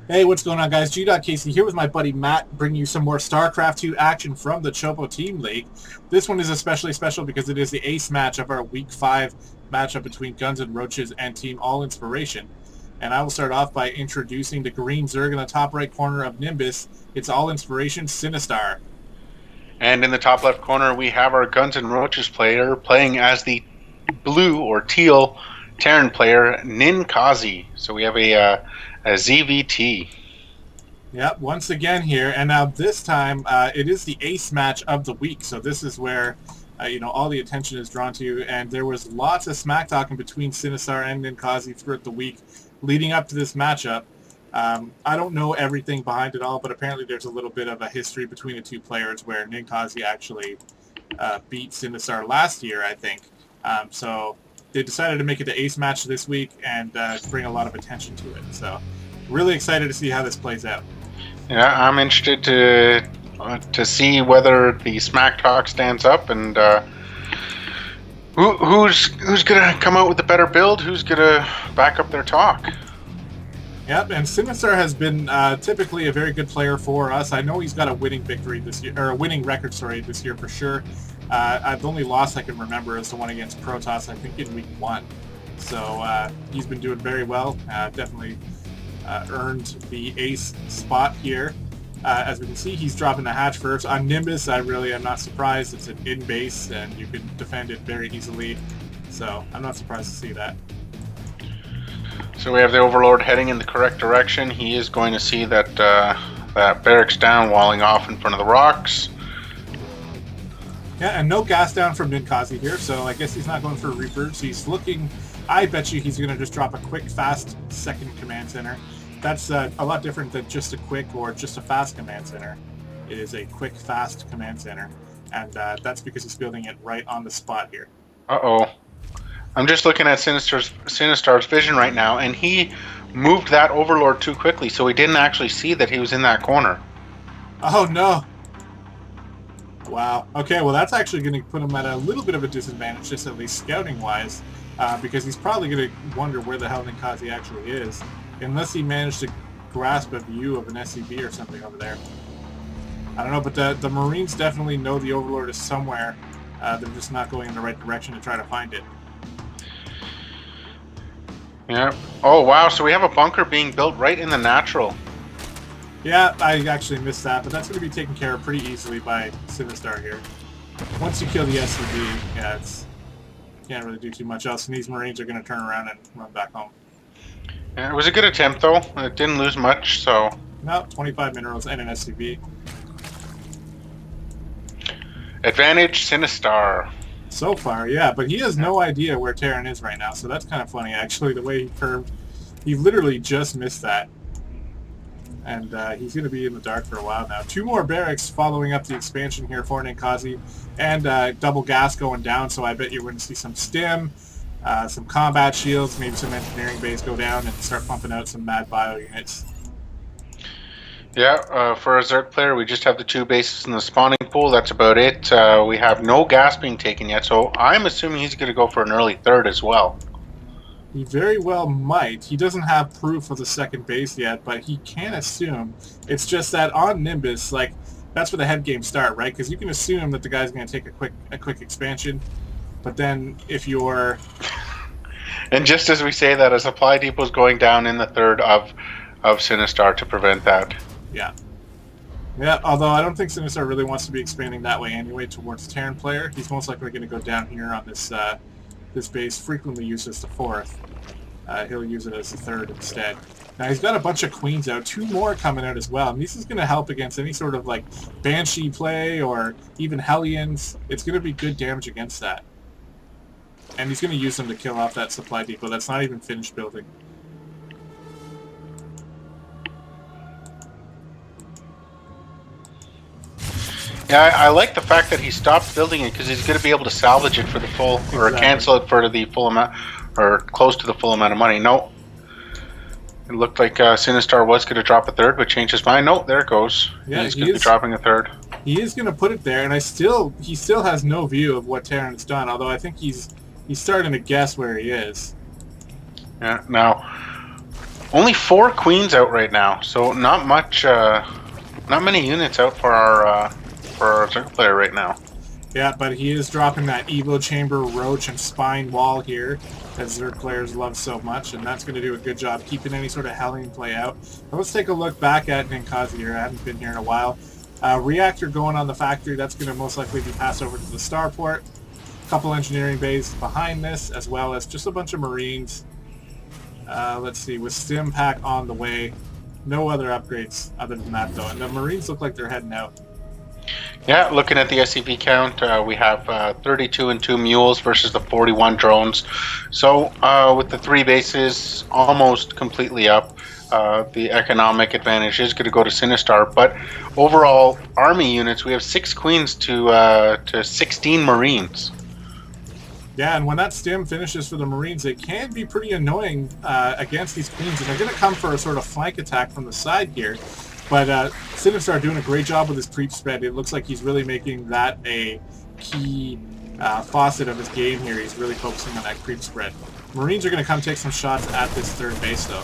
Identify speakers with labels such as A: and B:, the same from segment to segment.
A: Hey, what's going on, guys? Casey here with my buddy Matt, bringing you some more StarCraft 2 action from the Chopo Team League. This one is especially special because it is the ace match of our Week 5 matchup between Guns N' Roaches and Team All Inspiration. And I will start off by introducing the green Zerg in the top right corner of Nimbus. It's All Inspiration Sinistar.
B: And in the top left corner, we have our Guns N' Roaches player playing as the blue or teal Terran player, Ninkazi. So we have a ZVT.
A: Yep, once again here, and now this time it is the ace match of the week. So this is where all the attention is drawn to, and there was lots of smack talking between Sinistar and Ninkazi throughout the week leading up to this matchup. I don't know everything behind it all, but apparently there's a little bit of a history between the two players where Ninkazi actually beat Sinistar last year, I think. So they decided to make it the ace match this week and bring a lot of attention to it. So really excited to see how this plays out.
B: Yeah, I'm interested to see whether the smack talk stands up and who's gonna come out with a better build. Who's gonna back up their talk?
A: Yep, and Sinistar has been typically a very good player for us. I know he's got a winning victory this year, or a winning record, sorry, this year for sure. The only loss I can remember is the one against Protoss, I think in Week 1. So he's been doing very well. Definitely earned the ace spot here. As we can see, he's dropping the hatch first. On Nimbus, I really am not surprised. It's an in-base, and you can defend it very easily. So I'm not surprised to see that.
B: So we have the Overlord heading in the correct direction. He is going to see that that barracks down, walling off in front of the rocks.
A: Yeah, and no gas down from Ninkazi here, so I guess he's not going for Reapers. He's looking... I bet you he's going to just drop a quick, fast second command center. That's a lot different than just a quick or just a fast command center. It is a quick, fast command center, and that's because he's building it right on the spot here.
B: Uh-oh. I'm just looking at Sinistar's vision right now, and he moved that Overlord too quickly, so he didn't actually see that he was in that corner.
A: Oh, no. Wow. Okay, well, that's actually going to put him at a little bit of a disadvantage, just at least scouting-wise, because he's probably going to wonder where the hell Ninkazi actually is, unless he managed to grasp a view of an SCV or something over there. I don't know, but the Marines definitely know the Overlord is somewhere. They're just not going in the right direction to try to find it.
B: Yeah. Oh, wow, so we have a bunker being built right in the natural.
A: Yeah, I actually missed that, but that's going to be taken care of pretty easily by Sinistar here. Once you kill the SCV, yeah, it's can't really do too much else, and these Marines are going to turn around and run back home.
B: Yeah, it was a good attempt, though. It didn't lose much, so...
A: No, 25 minerals and an SCV.
B: Advantage Sinistar.
A: So far, yeah, but he has no idea where Terran is right now, so that's kind of funny, actually, the way he curved. He literally just missed that. And he's going to be in the dark for a while now. 2 more barracks following up the expansion here for Ninkazi, and double gas going down, so I bet you're going to see some stim, some combat shields, maybe some engineering bays go down and start pumping out some mad bio units.
B: Yeah, for a Zerg player, we just have the 2 bases in the spawning pool. That's about it. We have no gas being taken yet, so I'm assuming he's going to go for an early third as well.
A: He very well might. He doesn't have proof of the second base yet, but he can assume. It's just that on Nimbus, like, that's where the head games start, right? Because you can assume that the guy's going to take a quick expansion, but then if you're...
B: And just as we say that, a supply depot is going down in the third of Sinistar to prevent that.
A: Yeah. Yeah, although I don't think Sinistar really wants to be expanding that way anyway towards the Terran player. He's most likely going to go down here on this this base, frequently used as the 4th. He'll use it as the 3rd instead. Now he's got a bunch of queens out, 2 more coming out as well, and this is going to help against any sort of like Banshee play or even Hellions. It's going to be good damage against that. And he's going to use them to kill off that supply depot that's not even finished building.
B: Yeah, I like the fact that he stopped building it because he's going to be able to salvage it for the full, or cancel it for the full amount, or close to the full amount of money. No, it looked like Sinistar was going to drop a 3rd, but changed his mind. No, there it goes. Yeah, he's going to be dropping a 3rd.
A: He is going to put it there, and he still has no view of what Terran's done. Although I think he's starting to guess where he is.
B: Yeah. Now, Only 4 queens out right now, so not much. Not many units out for our Zerg player right now.
A: Yeah, but he is dropping that Evo Chamber, Roach, and Spine wall here that Zerg players love so much, and that's going to do a good job keeping any sort of Hellion play out. Now let's take a look back at Ninkazi here. I haven't been here in a while. Reactor going on the factory. That's going to most likely be passed over to the starport. A couple engineering bays behind this, as well as just a bunch of Marines. Let's see, with Stim Pack on the way. No other upgrades other than that, though. And the Marines look like they're heading out.
B: Yeah, looking at the SCV count, we have 32 and 2 mules versus the 41 drones. So with the 3 bases almost completely up, the economic advantage is going to go to Sinistar. But overall, army units, we have 6 queens to 16 marines.
A: Yeah, and when that stim finishes for the Marines, it can be pretty annoying against these queens, and they're going to come for a sort of flank attack from the side here. But Sinistar doing a great job with his creep spread. It looks like he's really making that a key facet of his game here. He's really focusing on that creep spread. Marines are going to come take some shots at this third base, though.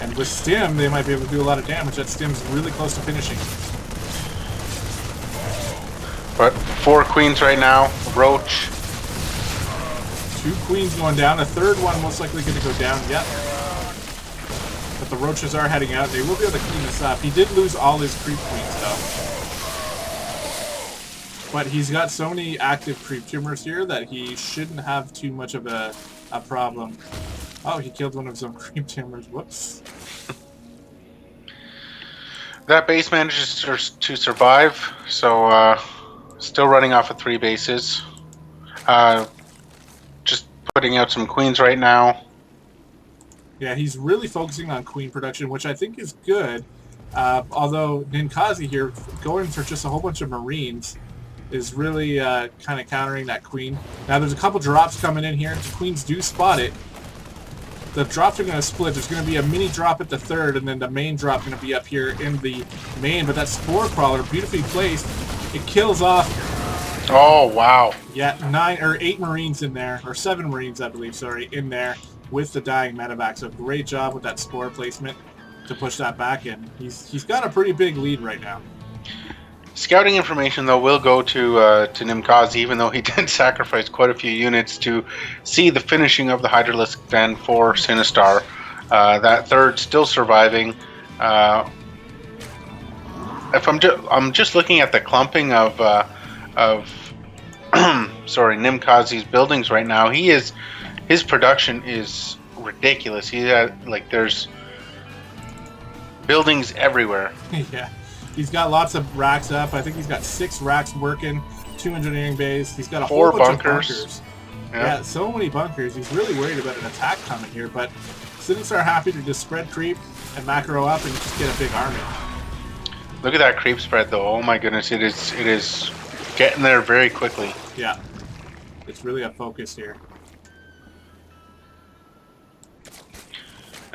A: And with stim, they might be able to do a lot of damage. That stim's really close to finishing.
B: But 4 queens right now. Roach.
A: 2 queens going down. A third one most likely going to go down. Yep. But the roaches are heading out. They will be able to clean this up. He did lose all his creep queens, though. But he's got so many active creep tumors here that he shouldn't have too much of a problem. Oh, he killed one of his own creep tumors. Whoops.
B: That base manages to survive, so still running off of 3 bases. Just putting out some queens right now.
A: Yeah, he's really focusing on queen production, which I think is good. Although Ninkazi here, going for just a whole bunch of Marines, is really kind of countering that queen. Now there's a couple drops coming in here. The queens do spot it. The drops are going to split. There's going to be a mini drop at the third, and then the main drop going to be up here in the main. But that Spore Crawler, beautifully placed, it kills off.
B: Oh, wow.
A: Yeah, 9 or 8 Marines in there, or 7 Marines, I believe, sorry, in there with the dying medevac. So great job with that Spore placement to push that back in. He's got a pretty big lead right now.
B: Scouting information, though, will go to Ninkazi, even though he did sacrifice quite a few units to see the finishing of the Hydralisk Den for Sinistar. That third still surviving. If I'm just looking at the clumping of sorry, Ninkazi's buildings right now, his production is ridiculous. He has, like, there's buildings everywhere.
A: Yeah. He's got lots of racks up. I think he's got 6 racks working, 2 engineering bays. He's got a
B: 4
A: whole bunch
B: bunkers.
A: Of bunkers. Yeah, so many bunkers. He's really worried about an attack coming here, but Sinistar are happy to just spread creep and macro up and just get a big army.
B: Look at that creep spread, though. Oh my goodness, it is getting there very quickly.
A: Yeah, it's really a focus here.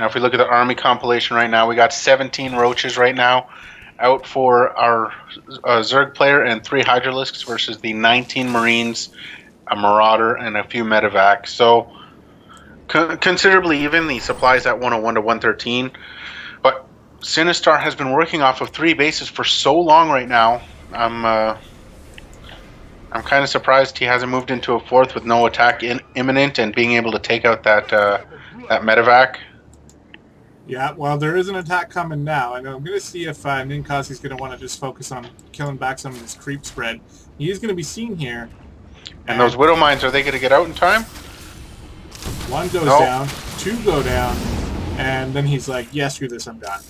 B: Now, if we look at the army compilation right now, we got 17 roaches right now out for our Zerg player and 3 Hydralisks versus the 19 Marines, a Marauder, and a few medevacs. So considerably even. The supplies at 101 to 113. But Sinistar has been working off of 3 bases for so long right now. I'm kind of surprised he hasn't moved into a 4th with no attack imminent and being able to take out that medevac.
A: Yeah, well, there is an attack coming now, and I'm going to see if Ninkazi's going to want to just focus on killing back some of this creep spread. He is going to be seen here.
B: And those Widow Mines, are they going to get out in time?
A: 1 goes down, 2 go down, and then he's like, yeah, screw this, I'm done.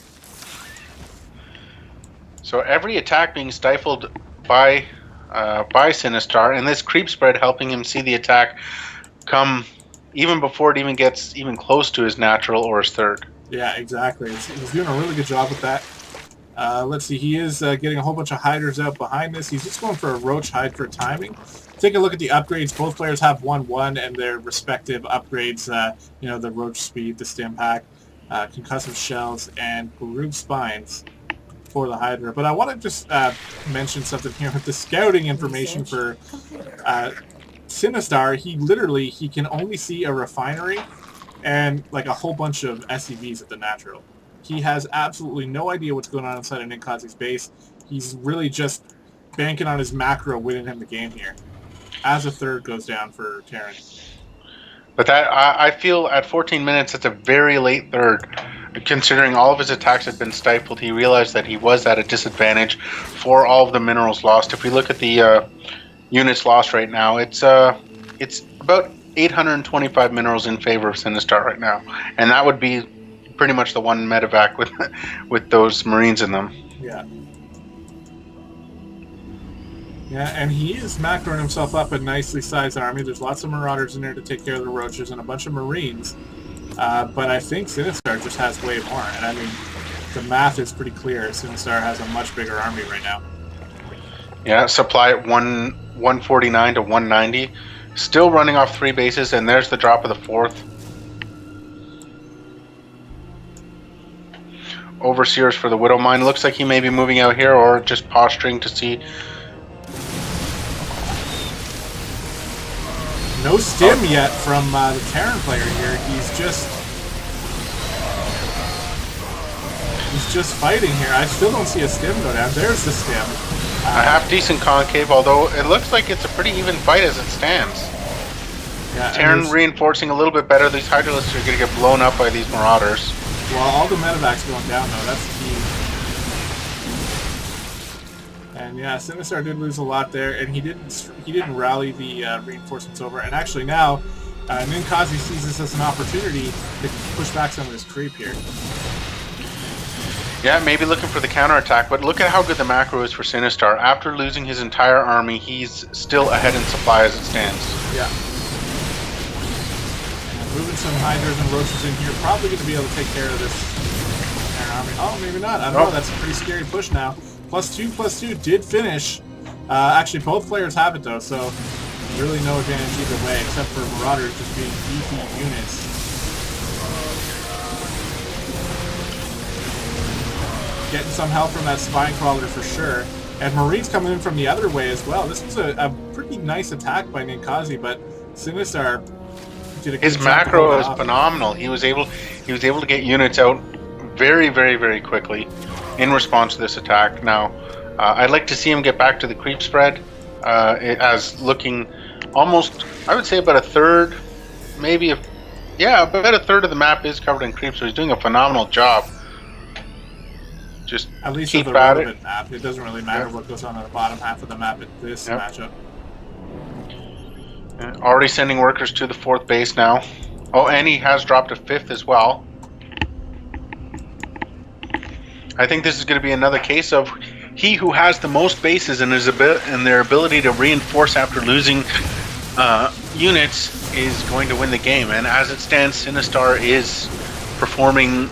B: So every attack being stifled by Sinistar, and this creep spread helping him see the attack come even before it even gets even close to his natural or his third.
A: Yeah, exactly. He's doing a really good job with that. Let's see, he is getting a whole bunch of hiders out behind this. He's just going for a roach hide for timing. Take a look at the upgrades. Both players have 1-1 and their respective upgrades. You know, the roach speed, the stim pack, concussive shells, and groove spines for the hydra. But I want to just mention something here with the scouting information for Sinistar. He can only see a refinery and like a whole bunch of SCVs at the natural. He has absolutely no idea what's going on inside of Ninkazi's base. He's really just banking on his macro winning him the game here. As a third goes down for Terran.
B: But that I feel at 14 minutes, it's a very late third. Considering all of his attacks had been stifled, he realized that he was at a disadvantage for all of the minerals lost. If we look at the units lost right now, it's about 825 minerals in favor of Sinistar right now, and that would be pretty much the one medevac with those Marines in them.
A: Yeah. Yeah, and he is macroing himself up a nicely sized army. There's lots of Marauders in there to take care of the Roaches and a bunch of Marines. But I think Sinistar just has way more. And I mean, the math is pretty clear. Sinistar has a much bigger army right now.
B: Yeah, supply at 149 to 190. Still running off 3 bases, and there's the drop of the 4th. Overseers for the Widow Mine. Looks like he may be moving out here or just posturing to see.
A: No stim yet from the Terran player here. He's just fighting here. I still don't see a stim go down. There's the stim.
B: A half-decent concave, although it looks like it's a pretty even fight as it stands.
A: Yeah,
B: Terran reinforcing a little bit better. These Hydralisks are going to get blown up by these Marauders.
A: Well, all the medevacs going down, though. That's the key. And yeah, Sinistar did lose a lot there, and he didn't rally the reinforcements over. And actually now, Ninkazi sees this as an opportunity to push back some of this creep here.
B: Yeah, maybe looking for the counterattack, but look at how good the macro is for Sinistar. After losing his entire army, he's still ahead in supply as it stands.
A: Yeah. And moving some Hydras and Roaches in here, probably going to be able to take care of this army. Oh, maybe not. I don't know. That's a pretty scary push now. +2/+2 did finish. Actually, both players have it, though, so really no advantage either way, except for Marauders just being beefy units. Getting some help from that Spine Crawler for sure. And Marines coming in from the other way as well. This was a pretty nice attack by Ninkazi, but Sinistar did a good
B: His
A: job
B: macro is
A: off.
B: phenomenal. He was able to get units out very, very, very quickly in response to this attack. Now, I'd like to see him get back to the creep spread, as looking almost, I would say about a third, maybe about a third of the map is covered in creep, so he's doing a phenomenal job. Just
A: at least
B: keep
A: with the
B: at
A: relevant
B: it.
A: map. It doesn't really matter what goes on the bottom half of the map at this matchup.
B: Already sending workers to the 4th base now. Oh, and he has dropped a 5th as well. I think this is going to be another case of he who has the most bases and their ability to reinforce after losing units is going to win the game. And as it stands, Sinistar is performing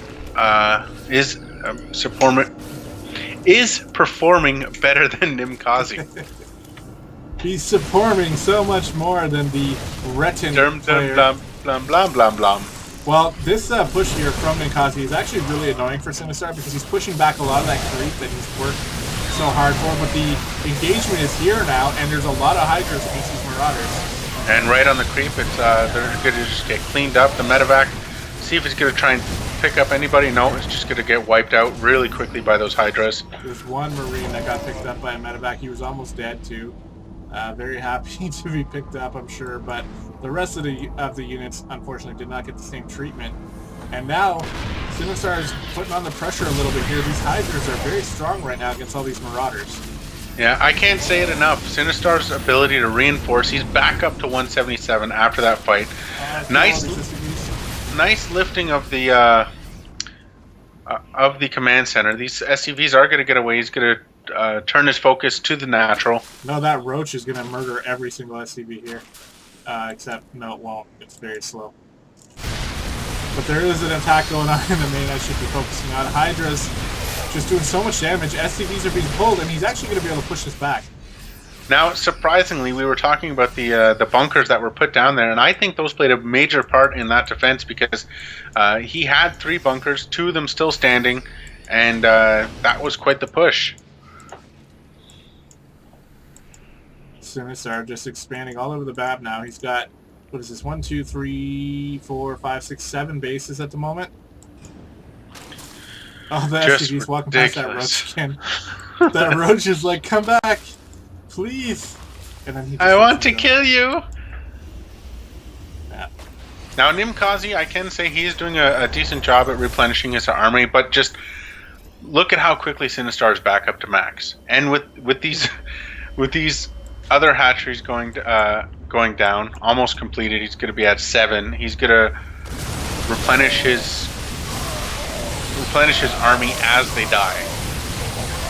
B: performing better than Ninkazi.
A: He's performing so much more than the Retin player.
B: Blum, blum, blum, blum.
A: Well, this push here from Ninkazi is actually really annoying for Sinistar because he's pushing back a lot of that creep that he's worked so hard for, but the engagement is here now, and there's a lot of Hydras against these Marauders.
B: And right on the creep, they're going to just get cleaned up. The medevac, see if it's going to try and pick up anybody. No, it's just going to get wiped out really quickly by those Hydras.
A: There's one Marine that got picked up by a medevac. He was almost dead too. Very happy to be picked up, I'm sure, but the rest of the units, unfortunately, did not get the same treatment. And now, Sinistar is putting on the pressure a little bit here. These Hydras are very strong right now against all these Marauders.
B: Yeah, I can't say it enough. Sinistar's ability to reinforce, he's back up to 177 after that fight. Nice lifting of the command center. These SCVs are going to get away. He's going to turn his focus to the natural.
A: No, that Roach is going to murder every single SCV here. Except, no, it won't. It's very slow. But there is an attack going on in the main I should be focusing on. Hydra's just doing so much damage. SCVs are being pulled, and he's actually going to be able to push this back.
B: Now, surprisingly, we were talking about the bunkers that were put down there, and I think those played a major part in that defense because he had 3 bunkers, 2 of them still standing, and that was quite the push.
A: Sinistar just expanding all over the map now. He's got what is this? 1, 2, 3, 4, 5, 6, 7 bases at the moment. Oh, the
B: Just
A: SCV's walking past that
B: ridiculous.
A: roach again. That roach is like, come back, please. And then he just
B: I
A: lets
B: want
A: him
B: to
A: go.
B: kill you.
A: Yeah.
B: Now, Ninkazi, I can say he's doing a decent job at replenishing his army, but just look at how quickly Sinistar is back up to max. And with these with these other hatcheries going down, almost completed, he's going to be at 7. He's going to replenish his army as they die.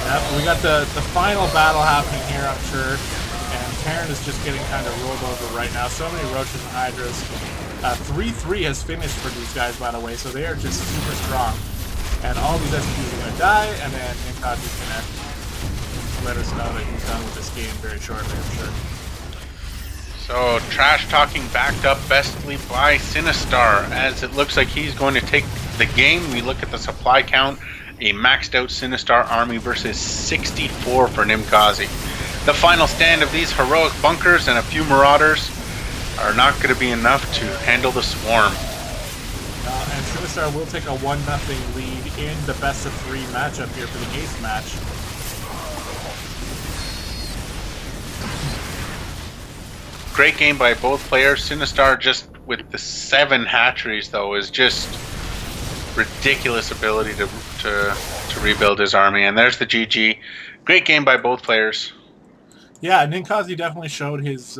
A: Yep, we got the final battle happening here, I'm sure. And Terran is just getting kind of rolled over right now. So many roaches and hydras. 3-3 has finished for these guys, by the way, so they are just super strong. And all these SCPs are going to die, and then Ninkazi's going to let us know that he's done with this game very shortly, I'm sure.
B: So, trash talking backed up bestly by Sinistar, as it looks like he's going to take the game. We look at the supply count, a maxed out Sinistar army versus 64 for Ninkazi. The final stand of these heroic bunkers and a few marauders are not going to be enough to handle the swarm.
A: And Sinistar will take a 1-0 lead in the best of 3 matchup here for the ace match.
B: Great game by both players. Sinistar, just with the 7 hatcheries, though, is just ridiculous ability to rebuild his army. And there's the GG. Great game by both players.
A: Yeah, Ninkazi definitely showed his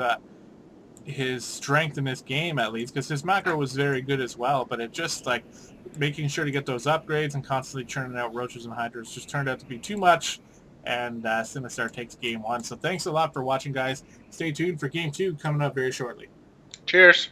A: strength in this game, at least, because his macro was very good as well, but it just, like, making sure to get those upgrades and constantly churning out roaches and hydras just turned out to be too much, and Sinistar takes game 1. So thanks a lot for watching, guys. Stay tuned for game 2 coming up very shortly.
B: Cheers.